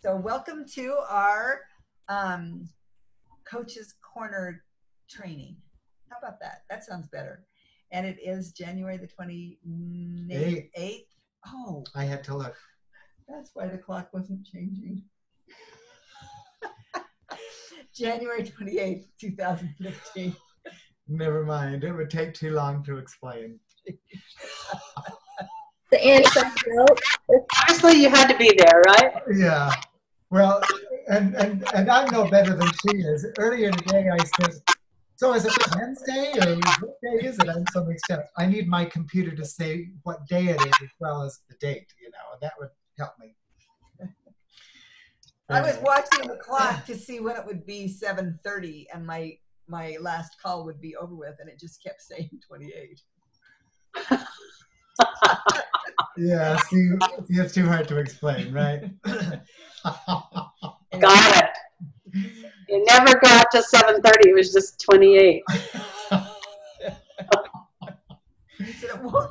So welcome to our Coach's Corner training. How about that? That sounds better. And it is January the 28th. Oh, I had to look. That's why the clock wasn't changing. January 28th, 2015. Never mind. It would take too long to explain. The inside joke. Obviously, you had to be there, right? Yeah. Well, and I'm no better than she is. Earlier today, I said, so is it Wednesday or what day is it? I'm so mixed up. I need my computer to say what day it is as well as the date, and that would help me. I was watching the clock to see when it would be 7:30 and my last call would be over with, and it just kept saying 28. Yeah, see, it's too hard to explain, right? Got it. You never got to 7:30. It was just 28.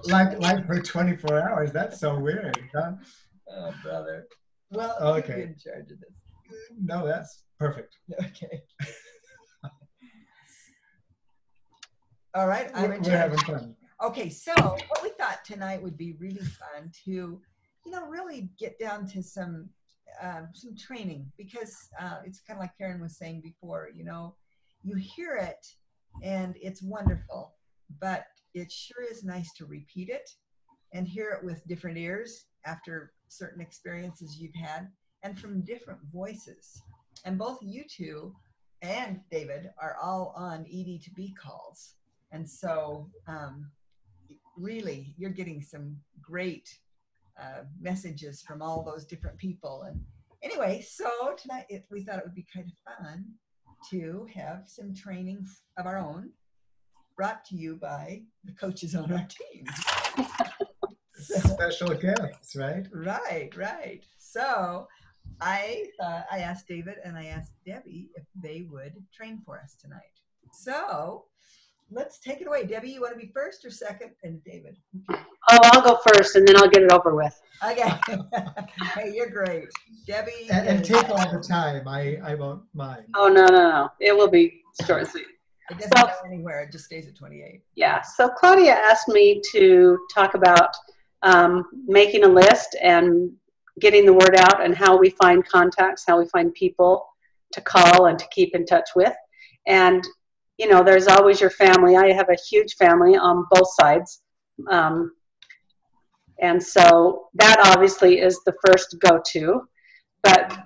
like for 24 hours. That's so weird, huh? Oh, brother. Well, okay. You're in charge of this. No, that's perfect. Okay. All right, I'm in We're charge. having fun. Okay, so what we thought tonight would be really fun to, really get down to some training, because it's kind of like Karen was saying before, you hear it and it's wonderful, but it sure is nice to repeat it and hear it with different ears after certain experiences you've had and from different voices. And both you two and David are all on ED2B calls. And so really, you're getting some great messages from all those different people. And anyway, so tonight we thought it would be kind of fun to have some training of our own brought to you by the coaches on our team. Special guests, right? Right. So I asked David and I asked Debbie if they would train for us tonight. So let's take it away. Debbie, you want to be first or second? And David. Okay. Oh, I'll go first, and then I'll get it over with. Okay. Hey, you're great. Debbie. And take all the time. I won't mind. Oh, no. It will be short and sweet. It doesn't go anywhere. It just stays at 28. Yeah. So Claudia asked me to talk about making a list and getting the word out and how we find contacts, how we find people to call and to keep in touch with. And there's always your family. I have a huge family on both sides. And so that obviously is the first go-to. But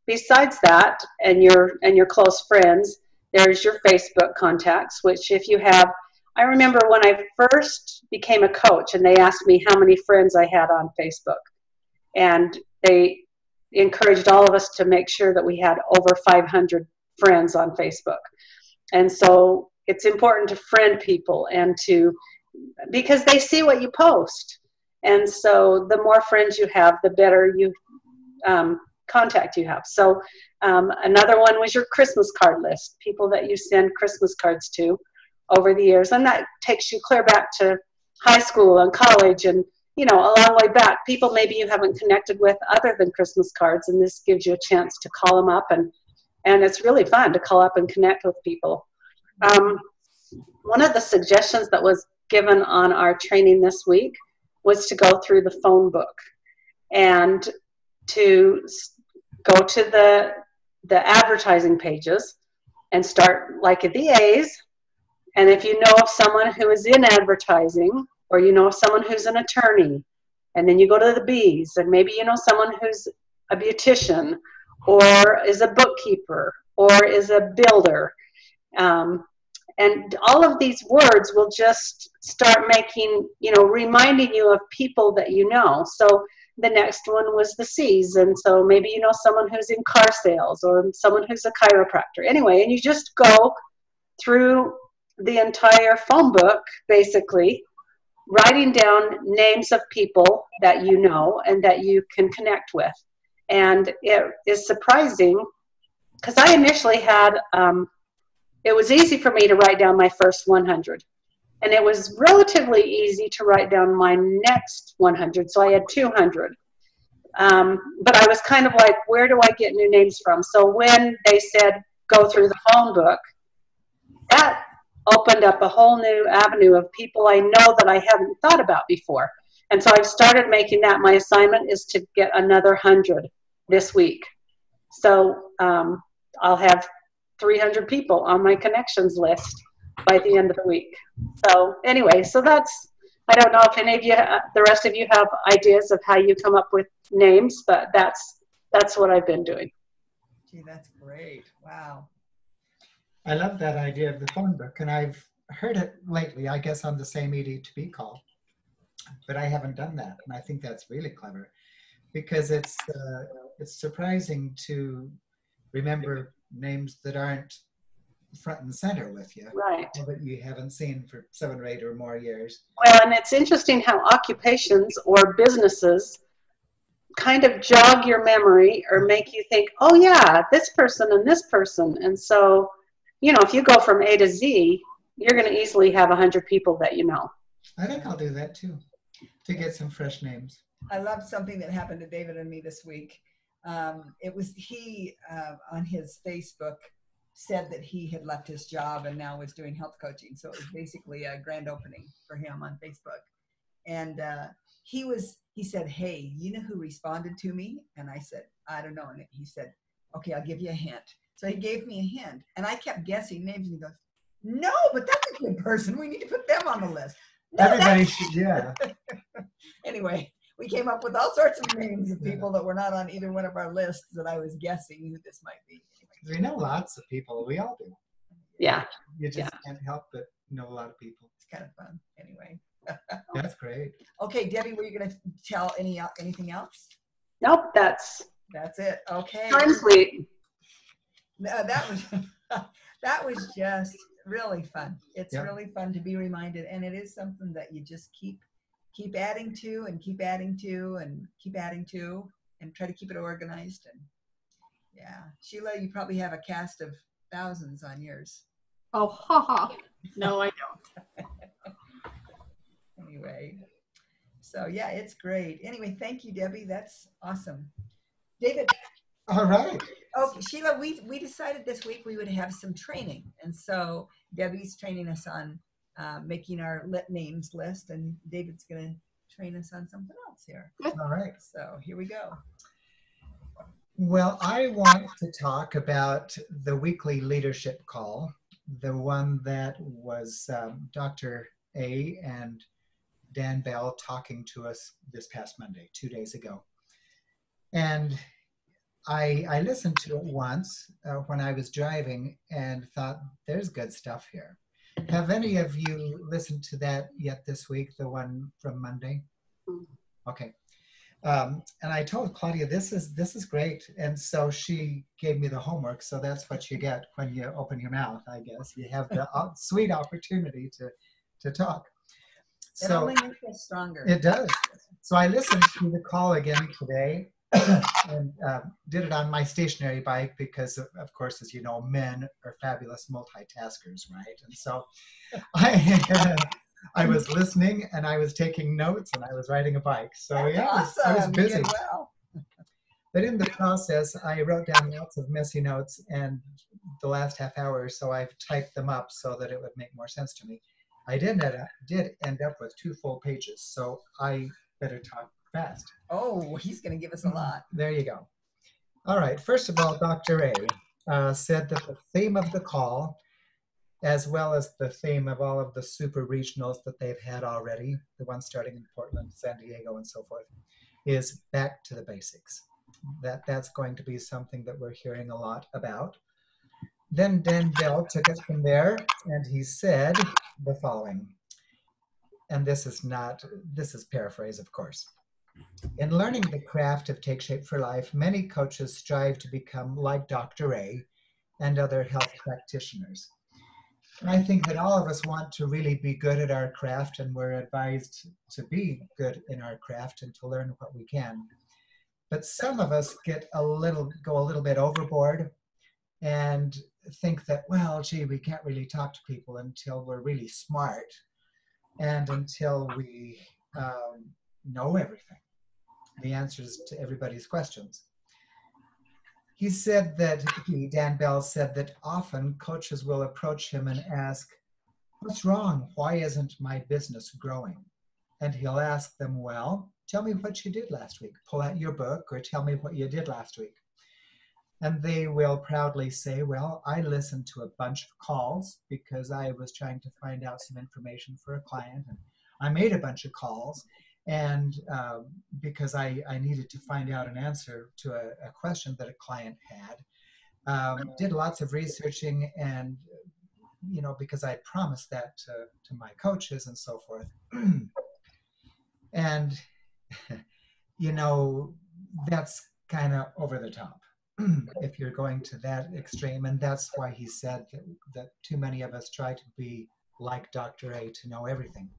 besides that, and your close friends, there's your Facebook contacts, which if you have, I remember when I first became a coach and they asked me how many friends I had on Facebook. And they encouraged all of us to make sure that we had over 500 friends on Facebook. And so it's important to friend people because they see what you post. And so the more friends you have, the better contact you have. So another one was your Christmas card list, people that you send Christmas cards to over the years. And that takes you clear back to high school and college and, a long way back. People maybe you haven't connected with other than Christmas cards. And this gives you a chance to call them up and it's really fun to call up and connect with people. One of the suggestions that was given on our training this week was to go through the phone book and to go to the advertising pages and start like at the A's. And if you know of someone who is in advertising, or you know of someone who's an attorney, and then you go to the B's, and maybe you know someone who's a beautician, or is a bookkeeper, or is a builder. And all of these words will just start making, reminding you of people that you know. So the next one was the C's. And so maybe you know someone who's in car sales or someone who's a chiropractor. Anyway, and you just go through the entire phone book, basically, writing down names of people that you know and that you can connect with. And it is surprising because I initially had, it was easy for me to write down my first 100. And it was relatively easy to write down my next 100. So I had 200. But I was kind of like, where do I get new names from? So when they said go through the phone book, that opened up a whole new avenue of people I know that I hadn't thought about before. And so I've started making that my assignment is to get another 100 this week. So I'll have 300 people on my connections list by the end of the week. So anyway, so that's, I don't know if any of you, the rest of you have ideas of how you come up with names, but that's what I've been doing. Gee, that's great. Wow. I love that idea of the phone book, and I've heard it lately, I guess on the same ED2B call, but I haven't done that, and I think that's really clever because it's surprising to remember names that aren't front and center with you, right? Or that you haven't seen for 7 or 8 or more years. Well, and it's interesting how occupations or businesses kind of jog your memory or make you think, oh yeah, this person and this person. And so, you know, if you go from A to Z, you're going to easily have 100 people that you know. I think I'll do that too, to get some fresh names. I love something that happened to David and me this week. It was he on his Facebook said that he had left his job and now was doing health coaching. So it was basically a grand opening for him on Facebook. And he said, hey, you know who responded to me? And I said, I don't know. And he said, okay, I'll give you a hint. So he gave me a hint. And I kept guessing names. And he goes, no, but that's a good person. We need to put them on the list. No, everybody should, yeah. Anyway, we came up with all sorts of names of people that were not on either one of our lists that I was guessing who this might be. We know lots of people. We all do. Yeah. You just can't help but know a lot of people. It's kind of fun. Anyway. That's great. Okay, Debbie, were you going to tell anything else? Nope, that's it. Okay. Time sweet. That was just really fun. It's really fun to be reminded, and it is something that you just keep adding to and keep adding to and keep adding to and try to keep it organized. And yeah, Sheila, you probably have a cast of thousands on yours. Oh, haha. No, I don't. Anyway, so yeah, it's great. Anyway, thank you, Debbie. That's awesome. David. All right. Oh, Sheila, we decided this week we would have some training. And so Debbie's training us on making our names list, and David's going to train us on something else here. All right. So here we go. Well, I want to talk about the weekly leadership call, the one that was Dr. A and Dan Bell talking to us this past Monday, 2 days ago. And I listened to it once when I was driving and thought, there's good stuff here. Have any of you listened to that yet this week, the one from Monday? Okay. And I told Claudia, this is great. And so she gave me the homework. So that's what you get when you open your mouth, I guess. You have the sweet opportunity to talk. It only makes us stronger. It does. So I listened to the call again today and did it on my stationary bike because, of course, as you know, men are fabulous multitaskers, right? And so I was listening and I was taking notes and I was riding a bike. So That's yeah, awesome. I was busy. You did well. But in the process, I wrote down lots of messy notes, and the last half hour or so I've typed them up so that it would make more sense to me. I did end up with 2 full pages, so I better talk fast. Oh, he's going to give us a lot. There you go. All right. First of all, Dr. A said that the theme of the call, as well as the theme of all of the super regionals that they've had already, the ones starting in Portland, San Diego, and so forth, is back to the basics. That's going to be something that we're hearing a lot about. Then Dan Bell took it from there, and he said the following, and this is paraphrase, of course. In learning the craft of Take Shape for Life, many coaches strive to become like Dr. A and other health practitioners. And I think that all of us want to really be good at our craft, and we're advised to be good in our craft and to learn what we can. But some of us go a little bit overboard and think that, well, gee, we can't really talk to people until we're really smart and until we know everything. the answers to everybody's questions. He said that, Dan Bell said that often coaches will approach him and ask, "What's wrong? Why isn't my business growing?" And he'll ask them, "Well, tell me what you did last week. Pull out your book or tell me what you did last week." And they will proudly say, "Well, I listened to a bunch of calls because I was trying to find out some information for a client. And I made a bunch of calls and because I needed to find out an answer to a question that a client had. Did lots of researching and, because I promised that to my coaches and so forth." And, that's kind of over the top if you're going to that extreme. And that's why he said that too many of us try to be like Dr. A, to know everything,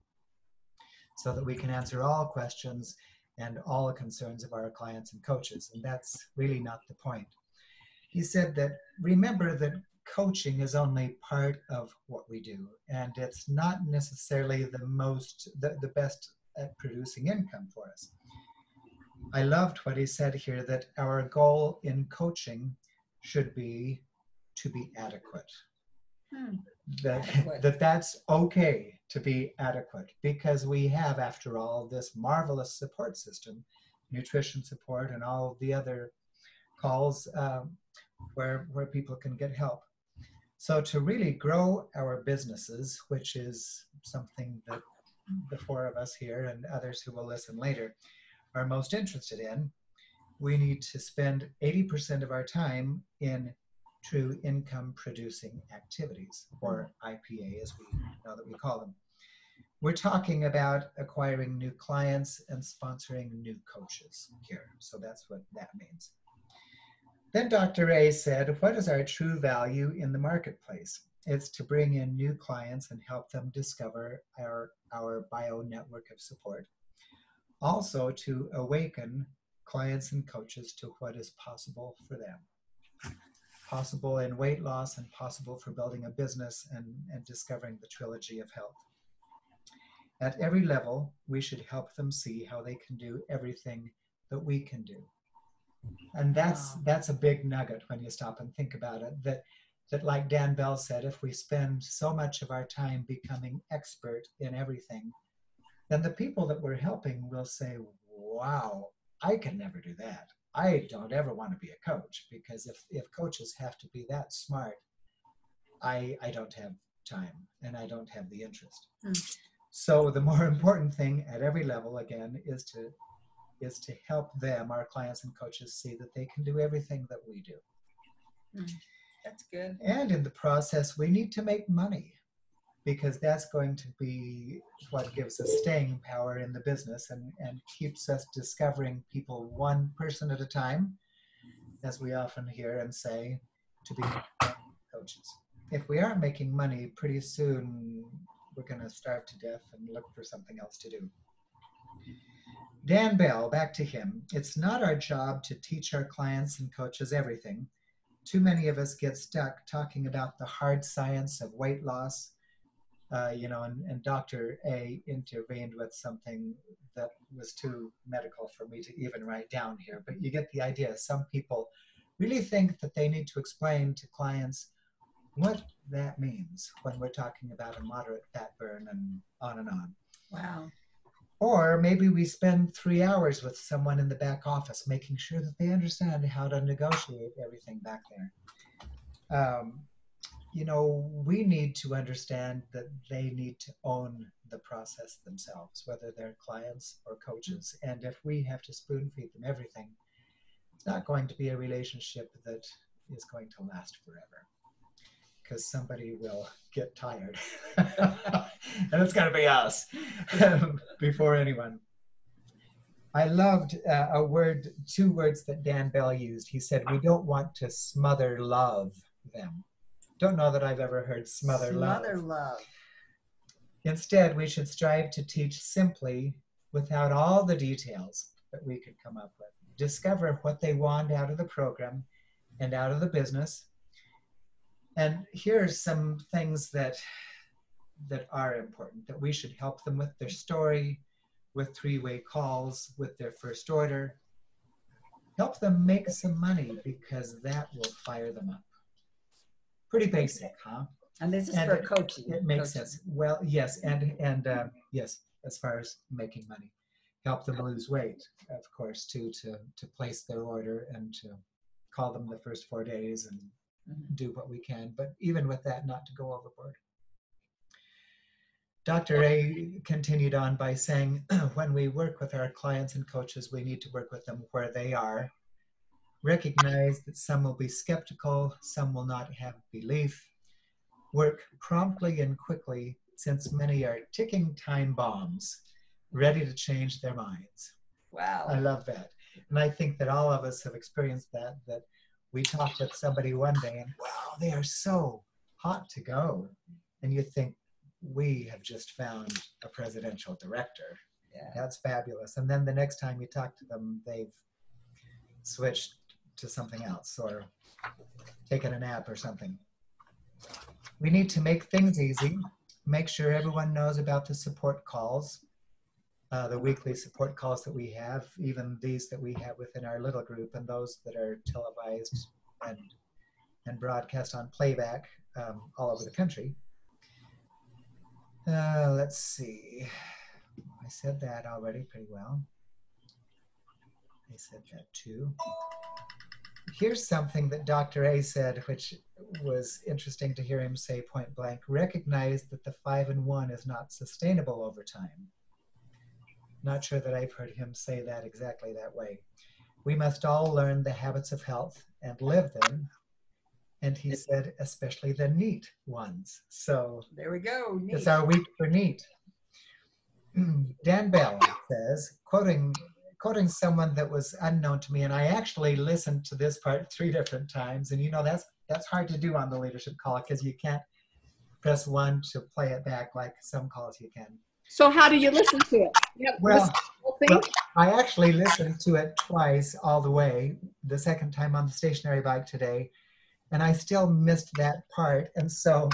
so that we can answer all questions and all the concerns of our clients and coaches. And that's really not the point. He said that remember that coaching is only part of what we do, and it's not necessarily the best at producing income for us. I loved what he said here, that our goal in coaching should be to be adequate. That's okay to be adequate, because we have, after all, this marvelous support system, nutrition support and all of the other calls where people can get help. So to really grow our businesses, which is something that the four of us here and others who will listen later are most interested in, we need to spend 80% of our time in true income producing activities, or IPA as we know that we call them. We're talking about acquiring new clients and sponsoring new coaches here. So that's what that means. Then Dr. A said, what is our true value in the marketplace? It's to bring in new clients and help them discover our bio network of support. Also to awaken clients and coaches to what is possible for them. Possible in weight loss and possible for building a business and discovering the trilogy of health. At every level, we should help them see how they can do everything that we can do. And that's a big nugget when you stop and think about it, that like Dan Bell said, if we spend so much of our time becoming expert in everything, then the people that we're helping will say, wow, I can never do that. I don't ever want to be a coach, because if coaches have to be that smart, I don't have time and I don't have the interest. So the more important thing at every level, again, is to help them, our clients and coaches, see that they can do everything that we do. That's good. And in the process, we need to make money, because that's going to be what gives us staying power in the business and keeps us discovering people one person at a time, as we often hear and say, to be coaches. If we aren't making money, pretty soon we're going to starve to death and look for something else to do. Dan Bell, back to him. It's not our job to teach our clients and coaches everything. Too many of us get stuck talking about the hard science of weight loss, and Dr. A intervened with something that was too medical for me to even write down here, but you get the idea. Some people really think that they need to explain to clients what that means when we're talking about a moderate fat burn and on and on. Wow. Or maybe we spend 3 hours with someone in the back office making sure that they understand how to negotiate everything back there. We need to understand that they need to own the process themselves, whether they're clients or coaches. And if we have to spoon feed them everything, it's not going to be a relationship that is going to last forever, because somebody will get tired. And it's going to be us before anyone. I loved two words that Dan Bell used. He said, we don't want to smother love them. Don't know that I've ever heard smother love. Instead, we should strive to teach simply, without all the details that we could come up with. Discover what they want out of the program and out of the business. And here are some things that are important, that we should help them with their story, with three-way calls with their first order. Help them make some money because that will fire them up. Pretty basic, huh? And this is And for coaching. It makes Coaching. sense. Well, yes, and yes, as far as making money, help them lose weight, of course, too, to place their order and to call them the first 4 days and do what we can. But even with that, not to go overboard. Dr. A continued on by saying, when we work with our clients and coaches, we need to work with them where they are. Recognize that some will be skeptical, some will not have belief. Work promptly and quickly, since many are ticking time bombs, ready to change their minds. Wow. I love that. And I think that all of us have experienced that we talk with somebody one day and, wow, they are so hot to go. And you think, we have just found a presidential director. Yeah. That's fabulous. And then the next time you talk to them, they've switched to something else or taken a nap or something. We need to make things easy, make sure everyone knows about the support calls, the weekly support calls that we have, even these that we have within our little group and those that are televised and broadcast on playback all over the country. Let's see. I said that already pretty well. I said that too. Here's something that Dr. A said, which was interesting to hear him say point blank. Recognize that the 5 and 1 is not sustainable over time. Not sure that I've heard him say that exactly that way. We must all learn the habits of health and live them. And he said, especially the neat ones. So there we go. Neat. It's our week for neat. Dan Bell says, quoting someone that was unknown to me, and I actually listened to this part 3 different times, and you know that's hard to do on the leadership call because you can't press 1 to play it back like some calls you can. So how do you listen to it? Well, I actually listened to it twice all the way, the second time on the stationary bike today, and I still missed that part. And so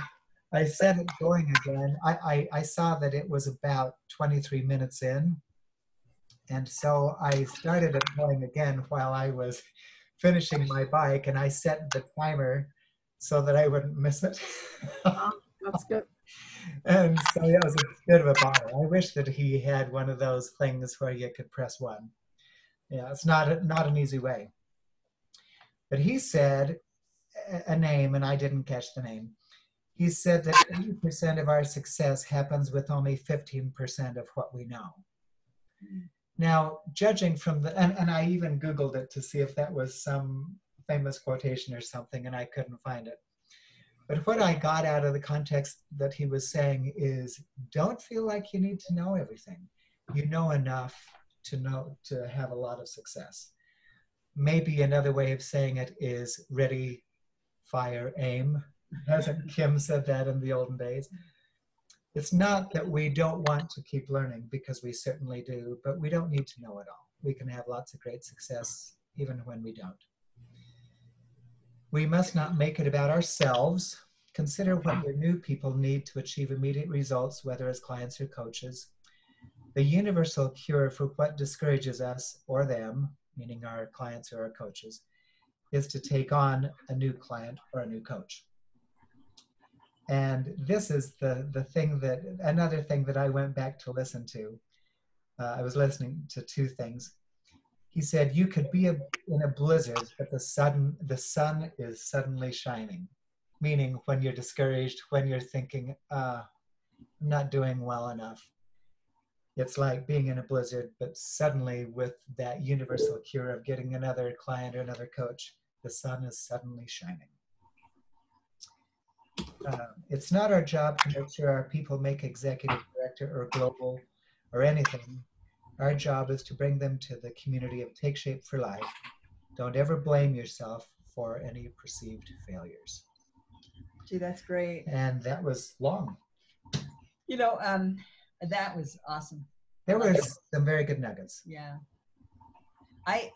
I set it going again. I saw that it was about 23 minutes in. And so I started it going again while I was finishing my bike, and I set the timer so that I wouldn't miss it. That's good. And so that was a bit of a bother. I wish that he had one of those things where you could press 1. Yeah, it's not an easy way. But he said a name, and I didn't catch the name. He said that 80% of our success happens with only 15% of what we know. Now, judging from and I even Googled it to see if that was some famous quotation or something, and I couldn't find it. But what I got out of the context that he was saying is, don't feel like you need to know everything. You know enough to have a lot of success. Maybe another way of saying it is ready, fire, aim. Hasn't Kim said that in the olden days? It's not that we don't want to keep learning, because we certainly do, but we don't need to know it all. We can have lots of great success even when we don't. We must not make it about ourselves. Consider what your new people need to achieve immediate results, whether as clients or coaches. The universal cure for what discourages us or them, meaning our clients or our coaches, is to take on a new client or a new coach. And this is another thing that I went back to listen to. I was listening to 2 things. He said, you could be in a blizzard, but the sun is suddenly shining. Meaning when you're discouraged, when you're thinking, I'm not doing well enough. It's like being in a blizzard, but suddenly with that universal cure of getting another client or another coach, the sun is suddenly shining. It's not our job to make sure our people make executive director or global or anything. Our job is to bring them to the community of Take Shape for Life. Don't ever blame yourself for any perceived failures. Gee, that's great. And that was long. You know, that was awesome. There were some very good nuggets. Yeah. I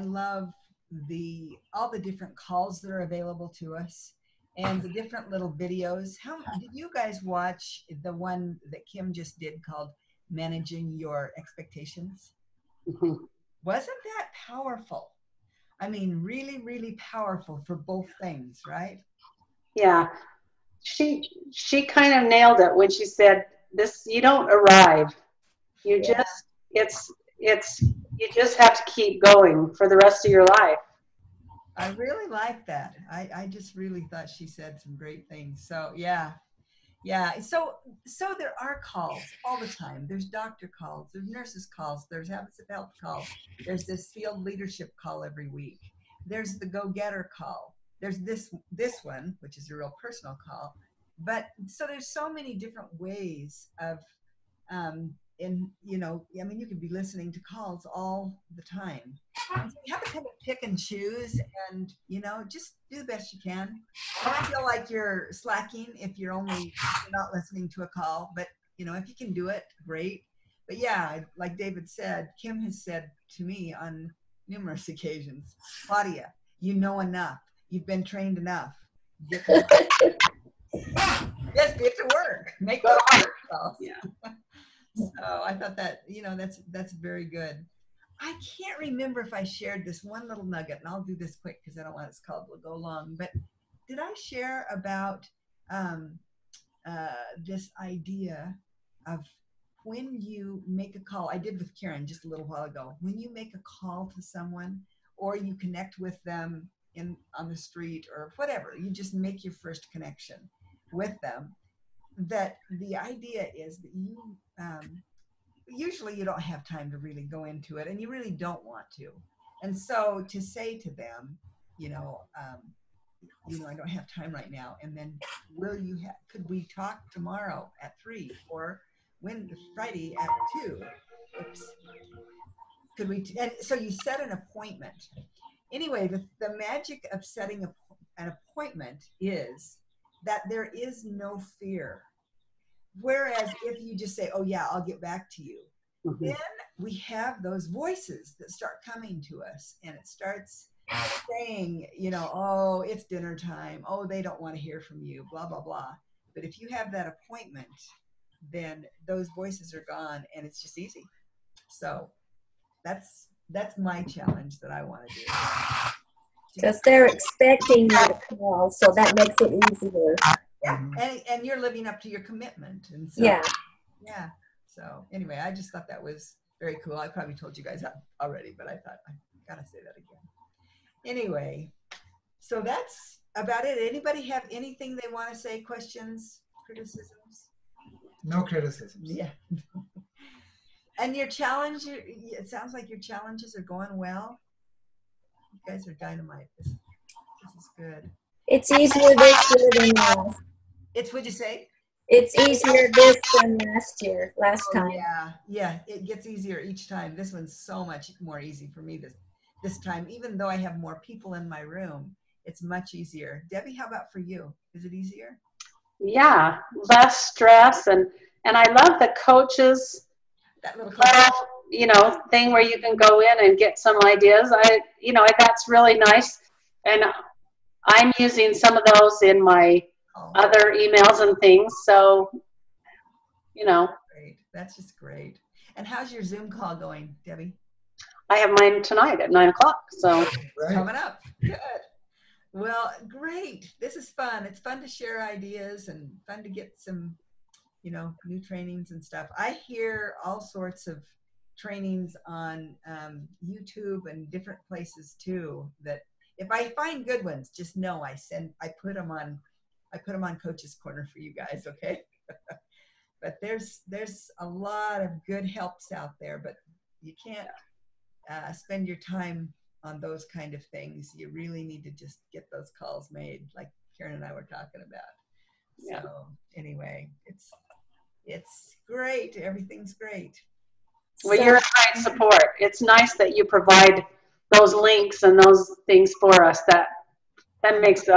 love all the different calls that are available to us and the different little videos. How did you guys watch the one that Kim just did called managing your expectations. Mhm. Wasn't that powerful? I mean, really, really powerful for both things, right? Yeah, she kind of nailed it when she said, "This you don't arrive. You Yeah. just it's you just have to keep going for the rest of your life." I really like that. I just really thought she said some great things. So yeah, yeah. So there are calls all the time. There's doctor calls, there's nurses calls, there's habits of health calls. There's this field leadership call every week. There's the go-getter call. There's this one, which is a real personal call. But so there's so many different ways of in I mean, you could be listening to calls all the time. And so you have to kind of pick and choose and, just do the best you can. Don't feel like you're slacking if you're not listening to a call, but if you can do it, great. But yeah, like David said, Kim has said to me on numerous occasions, Claudia, you know enough. You've been trained enough. Get to Just get to work. Make those work calls. Yeah. So I thought that, that's very good. I can't remember if I shared this one little nugget, and I'll do this quick because I don't want this call to go long. But did I share about this idea of when you make a call? I did with Karen just a little while ago. When you make a call to someone or you connect with them on the street or whatever, you just make your first connection with them, that the idea is that you usually you don't have time to really go into it, and you really don't want to. And so to say to them, I don't have time right now, and then could we talk tomorrow at 3 or Friday at 2? Oops. Could we? And so you set an appointment. Anyway, the magic of setting an appointment is that there is no fear. Whereas if you just say, oh yeah, I'll get back to you, Mhm. then we have those voices that start coming to us, and it starts saying, oh, it's dinner time. Oh, they don't want to hear from you, blah, blah, blah. But if you have that appointment, then those voices are gone, and it's just easy. So that's my challenge that I want to do. Because they're expecting you to call, so that makes it easier. Yeah, and you're living up to your commitment, and so yeah. So anyway, I just thought that was very cool. I probably told you guys that already, but I thought I gotta say that again. Anyway, so that's about it. Anybody have anything they want to say? Questions, criticisms? No criticisms. Yeah. And your challenge, it sounds like your challenges are going well. You guys are dynamite. This is good. It's easier this year than last. What'd you say? It's easier this than last time. Yeah, it gets easier each time. This one's so much more easy for me this time. Even though I have more people in my room, it's much easier. Debbie, how about for you? Is it easier? Yeah, less stress, and I love the coaches That little thing where you can go in and get some ideas. That's really nice, and I'm using some of those in my other emails and things. So, Great. That's just great. And how's your Zoom call going, Debbie? I have mine tonight at 9 o'clock. So Right. Coming up. Good. Well, great. This is fun. It's fun to share ideas and fun to get some, new trainings and stuff. I hear all sorts of trainings on YouTube and different places too, that if I find good ones, just know I put them on Coach's Corner for you guys, okay? But there's a lot of good helps out there, but you can't spend your time on those kind of things. You really need to just get those calls made, like Karen and I were talking about. Yeah. So anyway, it's great. Everything's great. Well, you're a great support. It's nice that you provide those links and those things for us. That makes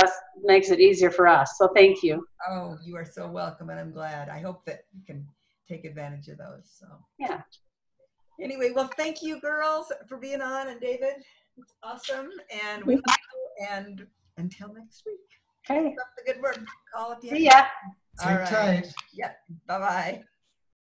it easier for us. So thank you. Oh, you are so welcome, and I'm glad. I hope that you can take advantage of those. So yeah. Anyway, well, thank you, girls, for being on, and David, it's awesome, and we love you. And until next week. Okay. Keep up the good work. Call if you have. See ya. Take tight. Yeah. Bye bye.